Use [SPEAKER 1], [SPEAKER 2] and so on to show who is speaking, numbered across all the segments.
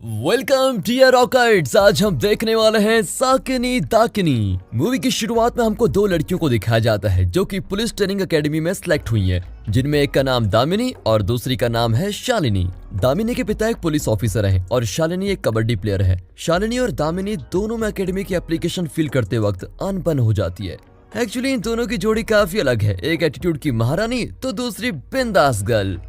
[SPEAKER 1] Welcome dear rockets. आज हम देखने वाले हैं साकिनी दाकिनी। मूवी की शुरुआत में हमको दो लड़कियों को दिखाया जाता है जो कि पुलिस ट्रेनिंग एकेडमी में सिलेक्ट हुई हैं, जिनमें एक का नाम दामिनी और दूसरी का नाम है शालिनी। दामिनी के पिता एक पुलिस ऑफिसर हैं और शालिनी एक कबड्डी प्लेयर है। शालिनी और दामिनी दोनों में एकेडमी की एप्लीकेशन फिल करते वक्त अनबन हो जाती है। एक्चुअली इन दोनों की जोड़ी काफी अलग है, एक एटीट्यूड की महारानी तो दूसरी बिंदास गर्ल।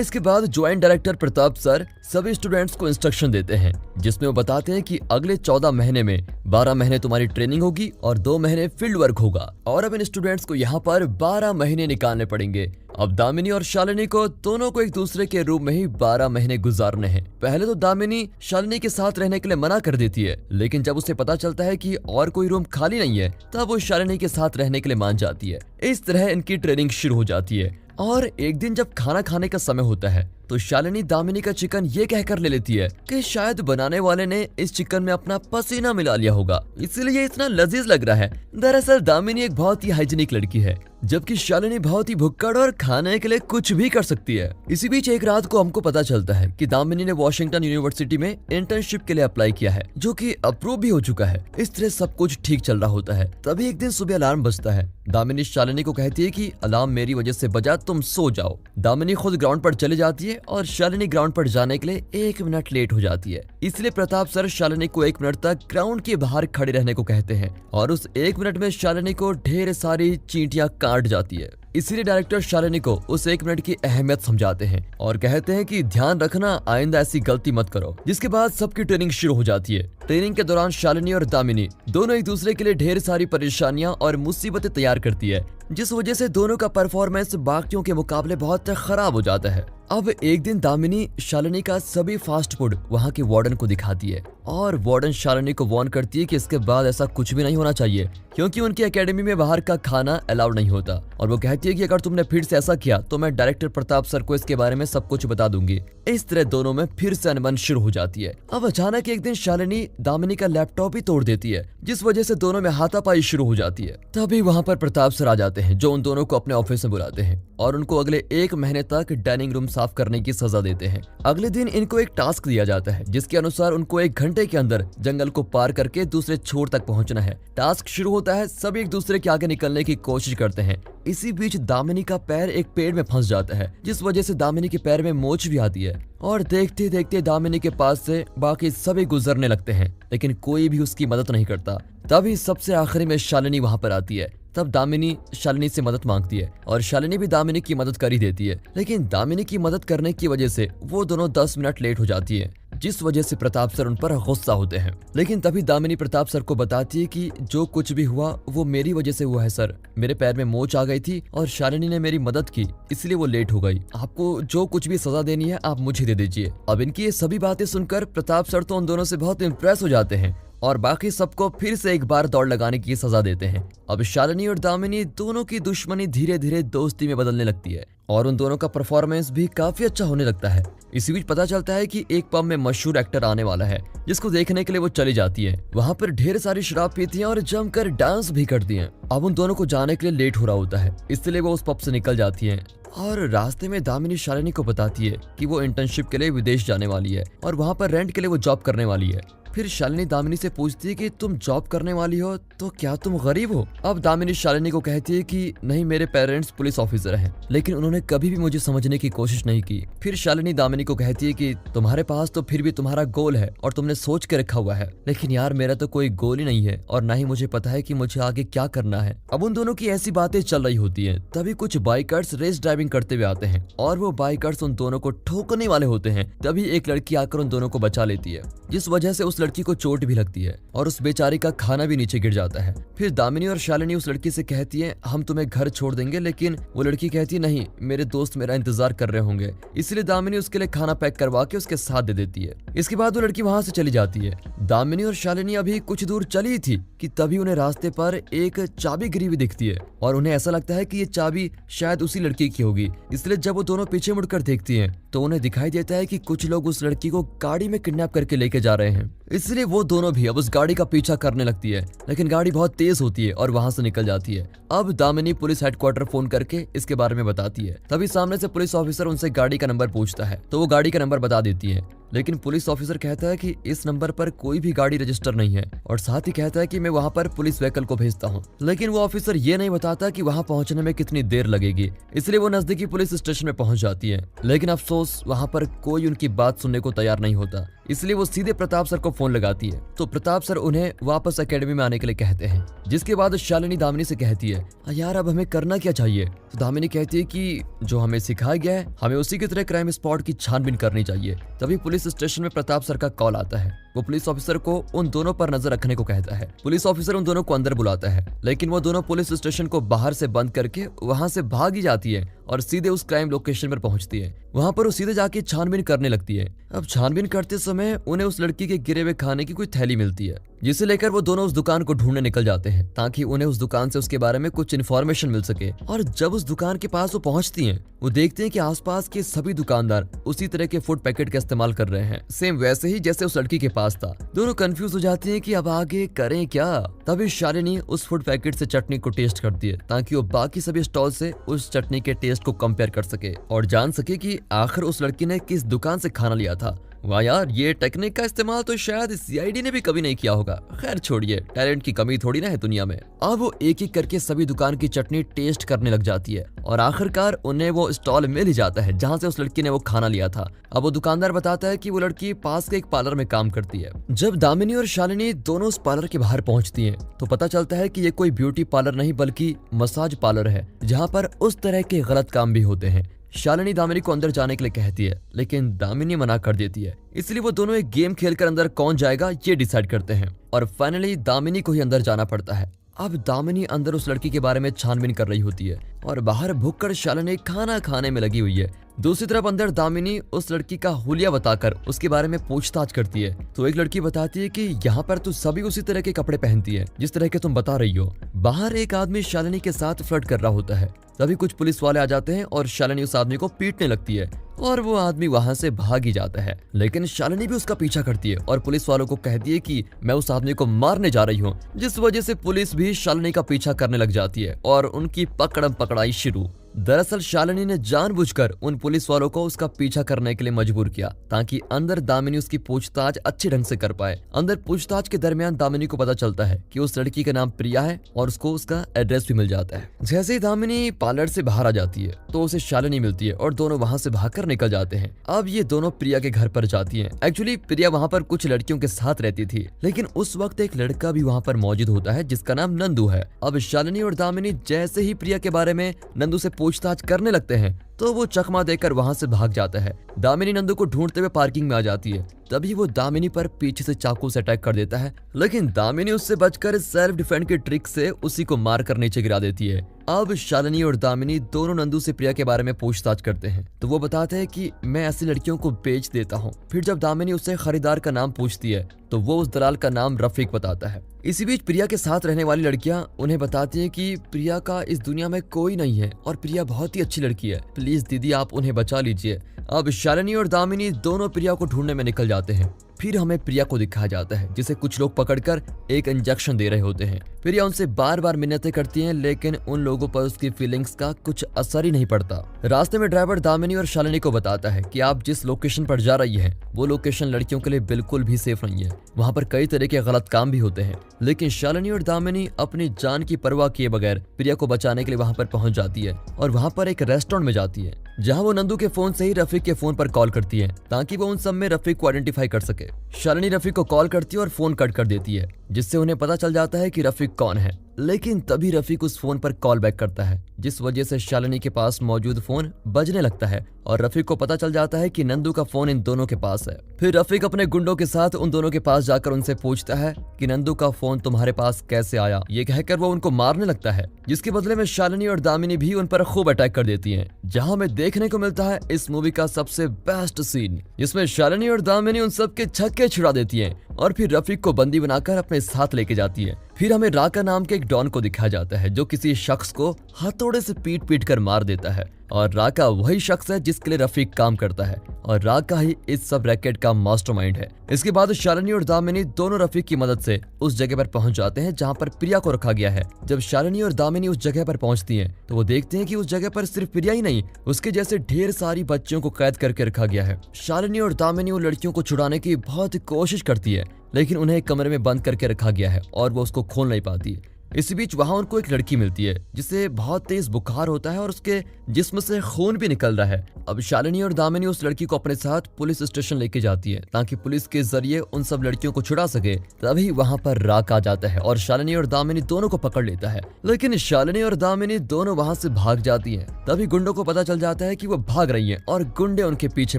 [SPEAKER 1] इसके बाद ज्वाइंट डायरेक्टर प्रताप सर सभी स्टूडेंट्स को इंस्ट्रक्शन देते हैं, जिसमें वो बताते हैं कि अगले 14 महीने में 12 महीने तुम्हारी ट्रेनिंग होगी और 2 महीने फील्ड वर्क होगा और अब इन स्टूडेंट्स को यहाँ पर 12 महीने निकालने पड़ेंगे। अब दामिनी और शालिनी को दोनों को एक दूसरे के रूम में ही 12 महीने गुजारने हैं। पहले तो दामिनी शालिनी के साथ रहने के लिए मना कर देती है, लेकिन जब उसे पता चलता है कि और कोई रूम खाली नहीं है तब वो शालिनी के साथ रहने के लिए मान जाती है। इस तरह इनकी ट्रेनिंग शुरू हो जाती है और एक दिन जब खाना खाने का समय होता है तो शालिनी दामिनी का चिकन ये कहकर ले लेती है कि शायद बनाने वाले ने इस चिकन में अपना पसीना मिला लिया होगा, इसलिए इतना लजीज लग रहा है। दरअसल दामिनी एक बहुत ही हाइजीनिक लड़की है, जबकि शालिनी बहुत ही भुक्कड़ और खाने के लिए कुछ भी कर सकती है। इसी बीच एक रात को हमको पता चलता है कि दामिनी ने वॉशिंगटन यूनिवर्सिटी में इंटर्नशिप के लिए अप्लाई किया है, जो कि अप्रूव भी हो चुका है। इस तरह सब कुछ ठीक चल रहा होता है। तभी एक दिन सुबह अलार्म बजता है। दामिनी शालिनी को कहती है कि अलार्म मेरी वजह से बजा, तुम सो जाओ। दामिनी खुद ग्राउंड पर चली जाती है और शालिनी ग्राउंड पर जाने के लिए 1 मिनट लेट हो जाती है, इसलिए प्रताप सर शालिनी को 1 मिनट तक ग्राउंड के बाहर खड़े रहने को कहते हैं और उस 1 मिनट में शालिनी को ढेर सारी चींटियां काट जाती है। इसीलिए डायरेक्टर शालिनी को उस 1 मिनट की अहमियत समझाते हैं और कहते हैं कि ध्यान रखना आइंदा ऐसी गलती मत करो। जिसके बाद सबकी ट्रेनिंग शुरू हो जाती है। ट्रेनिंग के दौरान शालिनी और दामिनी दोनों एक दूसरे के लिए ढेर सारी परेशानियां और मुसीबतें तैयार करती है, जिस वजह से दोनों का परफॉर्मेंस बाकियों के मुकाबले बहुत खराब हो जाता है। अब एक दिन दामिनी शालिनी का सभी फास्ट फूड वहाँ के वार्डन को दिखाती है और वार्डन शालिनी को वार्न करती है कि इसके बाद ऐसा कुछ भी नहीं होना चाहिए, क्योंकि उनकी एकेडमी में बाहर का खाना अलाउड नहीं होता। और वो कहती है कि अगर तुमने फिर से ऐसा किया तो मैं डायरेक्टर प्रताप सर को इसके बारे में सब कुछ बता दूंगी। इस तरह दोनों में फिर से अनबन शुरू हो जाती है। अब अचानक एक दिन शालिनी दामिनी का लैपटॉप ही तोड़ देती है, जिस वजह से दोनों में हाथापाई शुरू हो जाती है। तभी वहाँ पर प्रताप सर आ जाते हैं, जो उन दोनों को अपने ऑफिस में बुलाते हैं और उनको अगले 1 महीने तक डाइनिंग रूम साफ करने की सजा देते हैं। अगले दिन इनको एक टास्क दिया जाता है, जिसके अनुसार उनको 1 घंटे के अंदर जंगल को पार करके दूसरे छोर तक पहुंचना है। टास्क शुरू होता है, सभी एक दूसरे के आगे निकलने की कोशिश करते हैं। इसी बीच दामिनी का पैर एक पेड़ में फंस जाता है, जिस वजह से दामिनी के पैर में मोच भी आती है और देखते देखते दामिनी के पास से बाकी सभी गुजरने लगते हैं, लेकिन कोई भी उसकी मदद नहीं करता। तभी सबसे आखिरी में शालिनी वहां पर आती है। तब दामिनी शालिनी से मदद मांगती है और शालिनी भी दामिनी की मदद कर ही देती है, लेकिन दामिनी की मदद करने की वजह से वो दोनों 10 मिनट लेट हो जाती है, जिस वजह से प्रताप सर उन पर गुस्सा होते हैं। लेकिन तभी दामिनी प्रताप सर को बताती है कि जो कुछ भी हुआ वो मेरी वजह से हुआ है सर, मेरे पैर में मोच आ गई थी और शालिनी ने मेरी मदद की, इसलिए वो लेट हो गई। आपको जो कुछ भी सजा देनी है आप मुझे दे दीजिए। अब इनकी ये सभी बातें सुनकर प्रताप सर तो उन दोनों से बहुत इम्प्रेस हो जाते हैं और बाकी सबको फिर से एक बार दौड़ लगाने की सजा देते हैं। अब शालिनी और दामिनी दोनों की दुश्मनी धीरे धीरे दोस्ती में बदलने लगती है और उन दोनों का परफॉर्मेंस भी काफी अच्छा होने लगता है। इसी बीच पता चलता है कि एक पब में मशहूर एक्टर आने वाला है, जिसको देखने के लिए वो चली जाती है। वहाँ पर ढेर सारी शराब पीती हैं और जमकर डांस भी करती हैं। अब उन दोनों को जाने के लिए लेट हो रहा होता है, इसलिए वो उस पब से निकल जाती हैं और रास्ते में दामिनी शालिनी को बताती है कि वो इंटर्नशिप के लिए विदेश जाने वाली है और वहाँ पर रेंट के लिए वो जॉब करने वाली है। फिर शालिनी दामिनी से पूछती है कि तुम जॉब करने वाली हो तो क्या तुम गरीब हो? अब दामिनी शालिनी को कहती है कि नहीं, मेरे पेरेंट्स पुलिस ऑफिसर हैं, लेकिन उन्होंने कभी भी मुझे समझने की कोशिश नहीं की। फिर शालिनी दामिनी को कहती है कि तुम्हारे पास तो फिर भी तुम्हारा गोल है और तुमने सोच के रखा हुआ है, लेकिन यार मेरा तो कोई गोल ही नहीं है और ना ही मुझे पता है कि मुझे आगे क्या करना है। अब उन दोनों की ऐसी बातें चल रही होती है, तभी कुछ बाइकर्स रेस ड्राइविंग करते हुए आते हैं और वो बाइकर्स उन दोनों को ठोकने वाले होते हैं। तभी एक लड़की आकर उन दोनों को बचा लेती है, जिस वजह से उस लड़की को चोट भी लगती है और उस बेचारी का खाना भी नीचे गिर जाता है। फिर दामिनी और शालिनी उस लड़की से कहती है हम तुम्हें घर छोड़ देंगे, लेकिन वो लड़की कहती है नहीं, मेरे दोस्त मेरा इंतजार कर रहे होंगे। इसलिए दामिनी उसके लिए खाना पैक करवा के उसके साथ दे देती है। इसके बाद वो लड़की वहां से चली जाती है। दामिनी और शालिनी अभी कुछ दूर चली थी कि तभी उन्हें रास्ते पर एक चाबी गिरी हुई दिखती है और उन्हें ऐसा लगता है कि ये चाबी शायद उसी लड़की की होगी। इसलिए जब वो दोनों पीछे मुड़कर देखती हैं तो उन्हें दिखाई देता है कि कुछ लोग उस लड़की को गाड़ी में किडनैप करके लेके जा रहे हैं। इसलिए वो दोनों भी अब उस गाड़ी का पीछा करने लगती है, लेकिन गाड़ी बहुत तेज होती है और वहां से निकल जाती है। अब दामिनी पुलिस हेडक्वार्टर फोन करके इसके बारे में बताती है। तभी सामने से पुलिस ऑफिसर उनसे गाड़ी का नंबर पूछता है तो वो गाड़ी का नंबर बता देती है, लेकिन पुलिस ऑफिसर कहता है कि इस नंबर पर कोई भी गाड़ी रजिस्टर नहीं है और साथ ही कहता है कि मैं वहाँ पर पुलिस व्हीकल को भेजता हूँ। लेकिन वो ऑफिसर ये नहीं बताता कि वहाँ पहुँचने में कितनी देर लगेगी, इसलिए वो नजदीकी पुलिस स्टेशन में पहुँच जाती है। लेकिन अफसोस वहाँ पर कोई उनकी बात सुनने को तैयार नहीं होता, इसलिए वो सीधे प्रताप सर को फोन लगाती है। तो प्रताप सर उन्हें वापस एकेडमी में आने के लिए कहते हैं, जिसके बाद शालिनी दामिनी से कहती है यार अब हमें करना क्या चाहिए। तो दामिनी कहती है कि जो हमें सिखाया गया है हमें उसी की तरह क्राइम स्पॉट की छानबीन करनी चाहिए। तभी पुलिस स्टेशन में प्रताप सर का कॉल आता है। वो पुलिस ऑफिसर को उन दोनों पर नजर रखने को कहता है। पुलिस ऑफिसर उन दोनों को अंदर बुलाता है, लेकिन वो दोनों पुलिस स्टेशन को बाहर से बंद करके वहां से भागी जाती है और सीधे उस क्राइम लोकेशन पर पहुंचती है। वहां पर वो सीधे जाके छानबीन करने लगती है। अब छानबीन करते समय उन्हें उस लड़की के गिरे हुए खाने की कोई थैली मिलती है, जिसे लेकर वो दोनों उस दुकान को ढूंढने निकल जाते हैं ताकि उन्हें उस दुकान से उसके बारे में कुछ इन्फॉर्मेशन मिल सके। और जब उस दुकान के पास वो पहुंचती हैं, वो देखते हैं कि आसपास के सभी दुकानदार उसी तरह के फूड पैकेट का इस्तेमाल कर रहे हैं, सेम वैसे ही जैसे उस लड़की के पास था। दोनों कंफ्यूज हो जाती हैं कि अब आगे करें क्या। तभी शालिनी उस फूड पैकेट से चटनी को टेस्ट करती है ताकि वो बाकी सभी स्टॉल से उस चटनी के टेस्ट को कंपेयर कर सके और जान सके कि आखिर उस लड़की ने किस दुकान से खाना लिया था। वाह यार, ये टेक्निक का इस्तेमाल तो शायद सीआईडी ने भी कभी नहीं किया होगा। खैर छोड़िए, टैलेंट की कमी थोड़ी ना है दुनिया में। अब वो एक एक करके सभी दुकान की चटनी टेस्ट करने लग जाती है और आखिरकार उन्हें वो स्टॉल मिल ही जाता है जहाँ से उस लड़की ने वो खाना लिया था। अब वो दुकानदार बताता है कि वो लड़की पास के एक पार्लर में काम करती है। जब दामिनी और शालिनी दोनों उस पार्लर के बाहर पहुंचती हैं, तो पता चलता है कि ये कोई ब्यूटी पार्लर नहीं बल्कि मसाज पार्लर है, जहाँ पर उस तरह के गलत काम भी होते हैं। शालिनी दामिनी को अंदर जाने के लिए कहती है, लेकिन दामिनी मना कर देती है। इसलिए वो दोनों एक गेम खेलकर अंदर कौन जाएगा ये डिसाइड करते हैं और फाइनली दामिनी को ही अंदर जाना पड़ता है। अब दामिनी अंदर उस लड़की के बारे में छानबीन कर रही होती है और बाहर भूखकर शालिनी खाना खाने में लगी हुई है। दूसरी तरफ अंदर दामिनी उस लड़की का हुलिया बताकर उसके बारे में पूछताछ करती है। तो एक लड़की बताती है कि यहाँ पर तो सभी उसी तरह के कपड़े पहनती है जिस तरह के तुम बता रही हो। बाहर एक आदमी शालिनी के साथ फ्लर्ट कर रहा होता है। तभी कुछ पुलिस वाले आ जाते हैं और शालिनी उस आदमी को पीटने लगती है और वो आदमी वहां से भाग ही जाता है। लेकिन शालिनी भी उसका पीछा करती है और पुलिस वालों को कहती है कि मैं उस आदमी को मारने जा रही हूँ, जिस वजह से पुलिस भी शालिनी का पीछा करने लग जाती है और उनकी पकड़म पकड़ाई शुरू। दरअसल शालिनी ने जानबूझकर उन पुलिस वालों को उसका पीछा करने के लिए मजबूर किया ताकि अंदर दामिनी उसकी पूछताछ अच्छे ढंग से कर पाए। अंदर पूछताछ के दरमियान दामिनी को पता चलता है कि उस लड़की का नाम प्रिया है और उसको उसका एड्रेस भी मिल जाता है। जैसे ही दामिनी पार्लर से बाहर आ जाती है तो उसे शालिनी मिलती है और दोनों वहां से भागकर निकल जाते हैं। अब ये दोनों प्रिया के घर पर जाती हैं। एक्चुअली प्रिया वहां पर कुछ लड़कियों के साथ रहती थी, लेकिन उस वक्त एक लड़का भी वहां पर मौजूद होता है जिसका नाम नंदू है। अब शालिनी और दामिनी जैसे ही प्रिया के बारे में नंदू से पूछताछ करने लगते हैं तो वो चकमा देकर वहां से भाग जाता है। दामिनी नंदू को ढूंढते हुए पार्किंग में आ जाती है। तभी वो दामिनी पर पीछे से चाकू से अटैक कर देता है, लेकिन दामिनी उससे बचकर सेल्फ डिफेंस की ट्रिक से उसी को मारकर नीचे गिरा देती है। अब शालिनी और दामिनी दोनों नंदू से प्रिया के बारे में पूछताछ करते हैं तो वो बताते हैं कि मैं ऐसी लड़कियों को बेच देता हूँ। फिर जब दामिनी उससे खरीदार का नाम पूछती है तो वो उस दलाल का नाम रफीक बताता है। इसी बीच प्रिया के साथ रहने वाली लड़कियां उन्हें बताती हैं कि प्रिया का इस दुनिया में कोई नहीं है और प्रिया बहुत ही अच्छी लड़की है, प्लीज दीदी आप उन्हें बचा लीजिए। अब शालिनी और दामिनी दोनों प्रिया को ढूंढने में निकल जाते हैं। फिर हमें प्रिया को दिखाया जाता है जिसे कुछ लोग पकड़कर एक इंजेक्शन दे रहे होते हैं। प्रिया उनसे बार बार मिन्नतें करती हैं, लेकिन उन लोगों पर उसकी फीलिंग्स का कुछ असर ही नहीं पड़ता। रास्ते में ड्राइवर दामिनी और शालिनी को बताता है कि आप जिस लोकेशन पर जा रही हैं वो लोकेशन लड़कियों के लिए बिल्कुल भी सेफ नहीं है, वहाँ पर कई तरह के गलत काम भी होते हैं। लेकिन शालिनी और दामिनी अपनी जान की परवाह किए बगैर प्रिया को बचाने के लिए वहाँ पर पहुंच जाती है और वहाँ पर एक रेस्टोरेंट में जाती है जहाँ वो नंदू के फोन से ही रफीक के फोन पर कॉल करती है ताकि वो उन सब में रफीक को आइडेंटिफाई कर सके। शालिनी रफीक को कॉल करती है और फोन कट कर देती है, जिससे उन्हें पता चल जाता है कि रफीक कौन है। लेकिन तभी रफीक उस फोन पर कॉल बैक करता है, जिस वजह से शालिनी के पास मौजूद फोन बजने लगता है और रफीक को पता चल जाता है कि नंदू का फोन इन दोनों के पास है। फिर रफीक अपने गुंडों के साथ उन दोनों के पास जाकर उनसे पूछता है कि नंदू का फोन तुम्हारे पास कैसे आया। ये कहकर वो उनको मारने लगता है, जिसके बदले में शालिनी और दामिनी भी उन पर खूब अटैक कर देती हैं। जहां हमें देखने को मिलता है इस मूवी का सबसे बेस्ट सीन, जिसमें शालिनी और दामिनी उन सब के छक्के छुड़ा देती हैं और फिर रफीक को बंदी बनाकर अपने साथ लेके जाती है। फिर हमें राका नाम के एक डॉन को दिखाया जाता है जो किसी शख्स को हथौड़े से पीट पीट कर मार देता है और राका वही शख्स है जिसके लिए रफीक काम करता है और राका ही इस सब रैकेट का मास्टरमाइंड है। इसके बाद शालिनी और दामिनी दोनों रफीक की मदद से उस जगह पर पहुंच जाते हैं जहां पर प्रिया को रखा गया है। जब शालिनी और दामिनी उस जगह पर पहुंचती हैं तो वो देखते हैं कि उस जगह पर सिर्फ प्रिया ही नहीं उसके जैसे ढेर सारी बच्चियों को कैद करके रखा गया है। शालिनी और दामिनी उन लड़कियों को छुड़ाने की बहुत कोशिश करती है लेकिन उन्हें एक कमरे में बंद करके रखा गया है और वो उसको खोल नहीं पाती। इसी बीच वहां उनको एक लड़की मिलती है जिसे बहुत तेज बुखार होता है और उसके जिस्म से खून भी निकल रहा है। अब शालिनी और दामिनी उस लड़की को अपने साथ पुलिस स्टेशन लेके जाती है ताकि पुलिस के जरिए उन सब लड़कियों को छुड़ा सके। तभी वहां पर राका आ जाता है और शालिनी और दामिनी दोनों को पकड़ लेता है, लेकिन शालिनी और दामिनी दोनों वहां से भाग जाती है। तभी गुंडों को पता चल जाता है कि वो भाग रही है और गुंडे उनके पीछे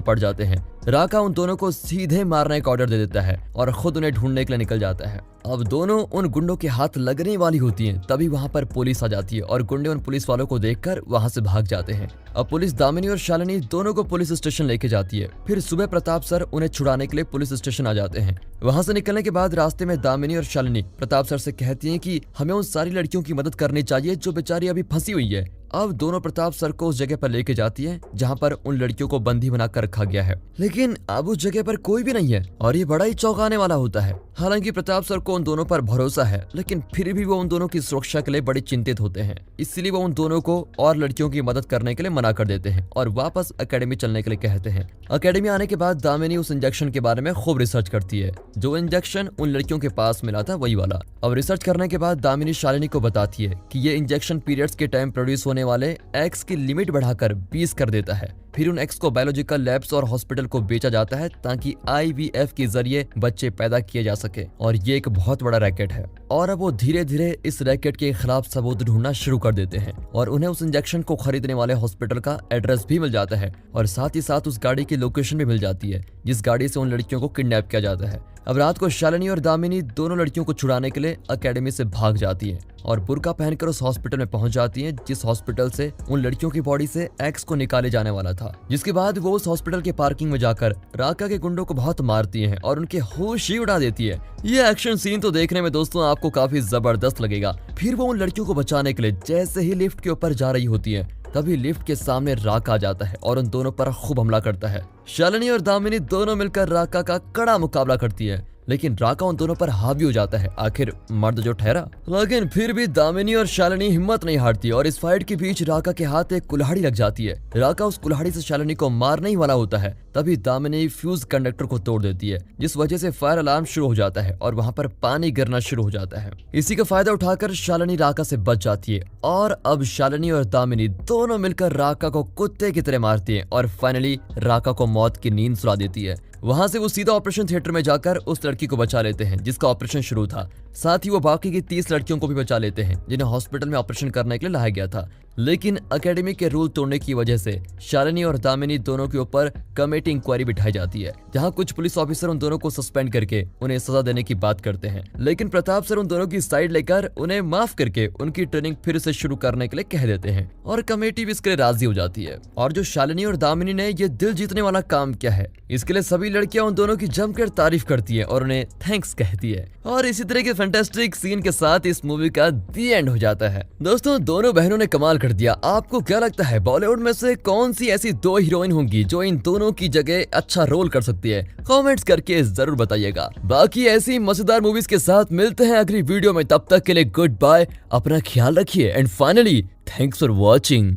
[SPEAKER 1] पड़ जाते हैं। राका उन दोनों को सीधे मारने का ऑर्डर दे देता है और खुद उन्हें ढूंढने के लिए निकल जाता है। अब दोनों उन गुंडों के हाथ लगने वाली होती हैं, तभी वहां पर पुलिस आ जाती है और गुंडे उन पुलिस वालों को देखकर वहां से भाग जाते हैं। अब पुलिस दामिनी और शालिनी दोनों को पुलिस स्टेशन लेके जाती है। फिर सुबह प्रताप सर उन्हें छुड़ाने के लिए पुलिस स्टेशन आ जाते हैं। वहां से निकलने के बाद रास्ते में दामिनी और शालिनी प्रताप सर से कहती हैं कि हमें उन सारी लड़कियों की मदद करनी चाहिए जो बेचारी अभी फंसी हुई है। अब दोनों प्रताप सर को उस जगह पर लेके जाती है जहां पर उन लड़कियों को बंदी बनाकर रखा गया है, लेकिन अब उस जगह पर कोई भी नहीं है और ये बड़ा ही चौंकाने वाला होता है। हालांकि प्रताप सर को उन दोनों पर भरोसा है लेकिन फिर भी वो उन दोनों की सुरक्षा के लिए बड़े चिंतित होते हैं, इसलिए वो उन दोनों को और लड़कियों की मदद करने के लिए मना कर देते हैं और वापस एकेडमी चलने के लिए कहते हैं। एकेडमी आने के बाद दामिनी उस इंजेक्शन के बारे में खूब रिसर्च करती है, जो इंजेक्शन उन लड़कियों के पास मिला था वही वाला। अब रिसर्च करने के बाद दामिनी शालिनी को बताती है कि ये इंजेक्शन पीरियड्स के टाइम प्रोड्यूस होने वाले एक्स की लिमिट बढ़ाकर 20 कर देता है। फिर उन एक्स को बायोलॉजिकल लैब्स और हॉस्पिटल को बेचा जाता है ताकि IVF के जरिए बच्चे पैदा किए जा सके और ये एक बहुत बड़ा रैकेट है। और अब वो धीरे धीरे इस रैकेट के खिलाफ सबूत ढूंढना शुरू कर देते हैं और उन्हें उस इंजेक्शन को खरीदने वाले हॉस्पिटल का एड्रेस भी मिल जाता है और साथ ही साथ उस गाड़ी की लोकेशन भी मिल जाती है जिस गाड़ी से उन लड़कियों को किडनैप किया जाता है। अब रात को शालिनी और दामिनी दोनों लड़कियों को छुड़ाने के लिए एकेडमी से भाग जाती है और बुर्का पहनकर उस हॉस्पिटल में पहुंच जाती हैं जिस हॉस्पिटल से उन लड़कियों की बॉडी से एक्स को निकाले जाने वाला था। जिसके बाद वो उस हॉस्पिटल के पार्किंग में जाकर राका के गुंडों को बहुत मारती हैं और उनके होश ही उड़ा देती है। ये एक्शन सीन तो देखने में दोस्तों आपको काफी जबरदस्त लगेगा। फिर वो उन लड़कियों को बचाने के लिए जैसे ही लिफ्ट के ऊपर जा रही होती है तभी लिफ्ट के सामने राका आ जाता है और उन दोनों पर खूब हमला करता है। शालिनी और दामिनी दोनों मिलकर राका का कड़ा मुकाबला करती है लेकिन राका उन दोनों पर हावी हो जाता है, आखिर मर्द जो ठहरा। लेकिन फिर भी दामिनी और शालिनी हिम्मत नहीं हारती और इस फाइट के बीच राका के हाथ एक कुल्हाड़ी लग जाती है। राका उस कुल्हाड़ी से शालिनी को मारने ही वाला होता है, तभी दामिनी फ्यूज कंडक्टर को तोड़ देती है जिस वजह से फायर अलार्म शुरू हो जाता है और वहां पर पानी गिरना शुरू हो जाता है। इसी का फायदा उठाकर शालिनी राका से बच जाती है और अब शालिनी और दामिनी दोनों मिलकर राका को कुत्ते की तरह मारती है और फाइनली राका को मौत की नींद सुला देती है। वहां से वो सीधा ऑपरेशन थिएटर में जाकर उस लड़की को बचा लेते हैं जिसका ऑपरेशन शुरू था। साथ ही वो बाकी की 30 लड़कियों को भी बचा लेते हैं जिन्हें हॉस्पिटल में ऑपरेशन करने के लिए लाया गया था। लेकिन एकेडमी के रूल तोड़ने की वजह से शालिनी और दामिनी दोनों के ऊपर कमेटी इंक्वायरी बिठाई जाती है जहां कुछ पुलिस ऑफिसर उन दोनों को सस्पेंड करके उन्हें सजा देने की बात करते हैं, लेकिन प्रताप सर उन दोनों की साइड लेकर उन्हें माफ करके उनकी ट्रेनिंग फिर से शुरू करने के लिए कह देते हैं और कमेटी भी इसके लिए राजी हो जाती है। और जो शालिनी और दामिनी ने ये दिल जीतने वाला काम किया है इसके लिए सभी लड़कियां उन दोनों की जमकर तारीफ करती है और उन्हें थैंक्स कहती है। और इसी तरह के फैंटास्टिक सीन के साथ इस मूवी का दी एंड हो जाता है। दोस्तों दोनों बहनों ने कमाल कर दिया। आपको क्या लगता है बॉलीवुड में से कौन सी ऐसी 2 हीरोइन होंगी जो इन दोनों की जगह अच्छा रोल कर सकती है? कमेंट्स करके जरूर बताइएगा। बाकी ऐसी मजेदार मूवीज के साथ मिलते हैं अगली वीडियो में, तब तक के लिए गुड बाय, अपना ख्याल रखिए and finally thanks for watching.